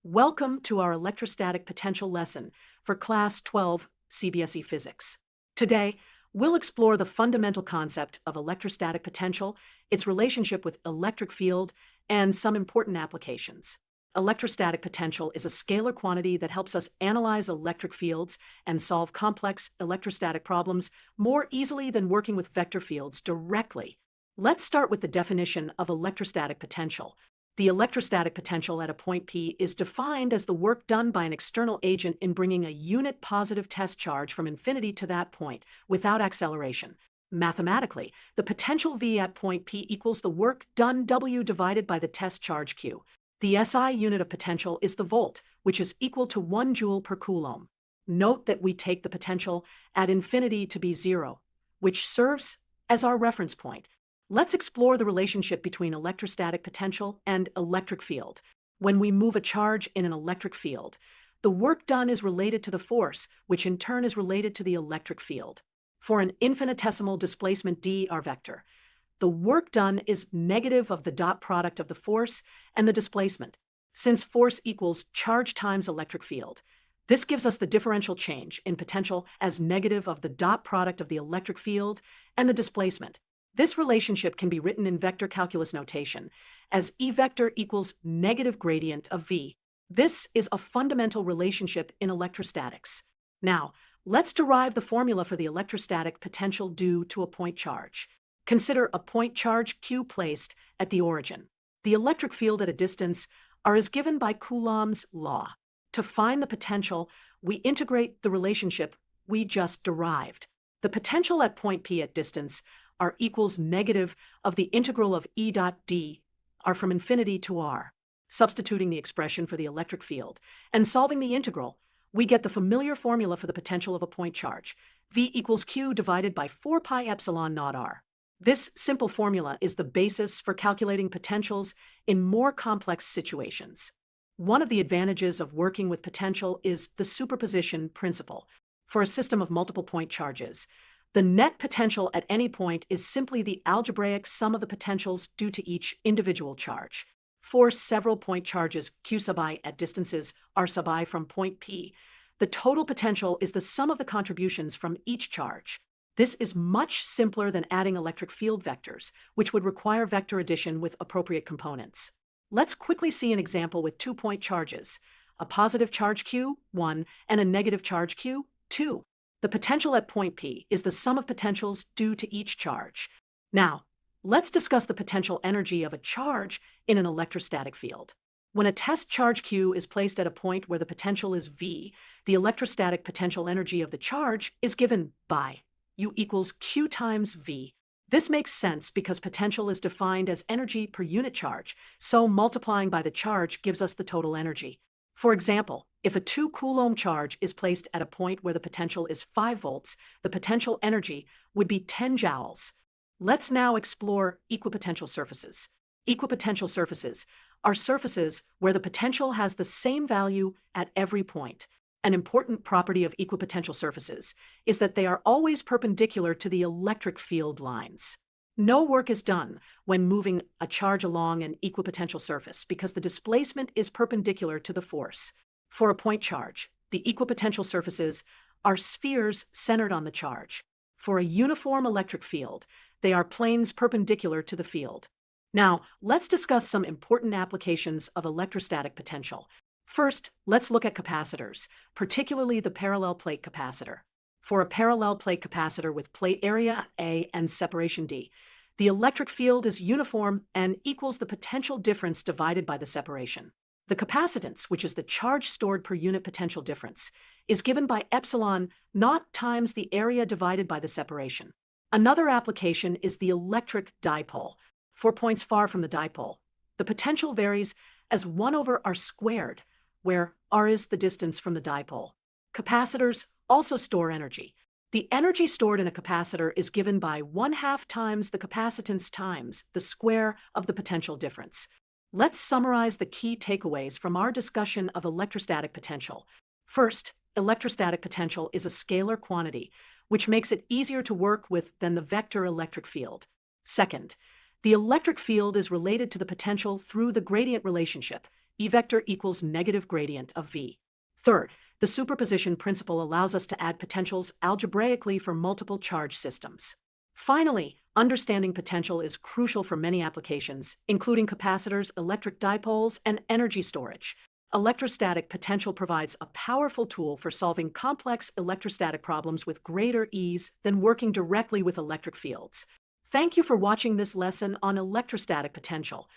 Welcome to our electrostatic potential lesson for Class 12 CBSE Physics. Today, we'll explore the fundamental concept of electrostatic potential, its relationship with electric field, and some important applications. Electrostatic potential is a scalar quantity that helps us analyze electric fields and solve complex electrostatic problems more easily than working with vector fields directly. Let's start with the definition of electrostatic potential. The electrostatic potential at a point P is defined as the work done by an external agent in bringing a unit positive test charge from infinity to that point without acceleration. Mathematically, the potential V at point P equals the work done W divided by the test charge Q. The SI unit of potential is the volt, which is equal to 1 joule per coulomb. Note that we take the potential at infinity to be 0, which serves as our reference point. Let's explore the relationship between electrostatic potential and electric field. When we move a charge in an electric field, the work done is related to the force, which in turn is related to the electric field. For an infinitesimal displacement dr vector, the work done is negative of the dot product of the force and the displacement. Since force equals charge times electric field, this gives us the differential change in potential as negative of the dot product of the electric field and the displacement. This relationship can be written in vector calculus notation as E vector equals negative gradient of V. This is a fundamental relationship in electrostatics. Now, let's derive the formula for the electrostatic potential due to a point charge. Consider a point charge Q placed at the origin. The electric field at a distance R is given by Coulomb's law. To find the potential, we integrate the relationship we just derived. The potential at point P at distance R equals negative of the integral of E dot d R from infinity to R. Substituting the expression for the electric field and solving the integral, we get the familiar formula for the potential of a point charge. V equals Q divided by 4 pi epsilon naught R. This simple formula is the basis for calculating potentials in more complex situations. One of the advantages of working with potential is the superposition principle. For a system of multiple point charges, the net potential at any point is simply the algebraic sum of the potentials due to each individual charge. For several point charges Q sub I at distances R sub I from point P, the total potential is the sum of the contributions from each charge. This is much simpler than adding electric field vectors, which would require vector addition with appropriate components. Let's quickly see an example with 2 point charges, a positive charge Q, 1, and a negative charge Q, 2. The potential at point P is the sum of potentials due to each charge. Now, let's discuss the potential energy of a charge in an electrostatic field. When a test charge Q is placed at a point where the potential is V, the electrostatic potential energy of the charge is given by U equals Q times V. This makes sense because potential is defined as energy per unit charge, so multiplying by the charge gives us the total energy. For example, if a 2 coulomb charge is placed at a point where the potential is 5 volts, the potential energy would be 10 joules. Let's now explore equipotential surfaces. Equipotential surfaces are surfaces where the potential has the same value at every point. An important property of equipotential surfaces is that they are always perpendicular to the electric field lines. No work is done when moving a charge along an equipotential surface because the displacement is perpendicular to the force. For a point charge, the equipotential surfaces are spheres centered on the charge. For a uniform electric field, they are planes perpendicular to the field. Now, let's discuss some important applications of electrostatic potential. First, let's look at capacitors, particularly the parallel plate capacitor. For a parallel plate capacitor with plate area A and separation D, the electric field is uniform and equals the potential difference divided by the separation. The capacitance, which is the charge stored per unit potential difference, is given by epsilon naught times the area divided by the separation. Another application is the electric dipole. For points far from the dipole, the potential varies as 1 over R squared, where R is the distance from the dipole. Capacitors also store energy. The energy stored in a capacitor is given by 1/2 times the capacitance times the square of the potential difference. Let's summarize the key takeaways from our discussion of electrostatic potential. First, electrostatic potential is a scalar quantity, which makes it easier to work with than the vector electric field. Second, the electric field is related to the potential through the gradient relationship, E vector equals negative gradient of V. Third, the superposition principle allows us to add potentials algebraically for multiple charge systems. Finally, understanding potential is crucial for many applications, including capacitors, electric dipoles, and energy storage. Electrostatic potential provides a powerful tool for solving complex electrostatic problems with greater ease than working directly with electric fields. Thank you for watching this lesson on electrostatic potential.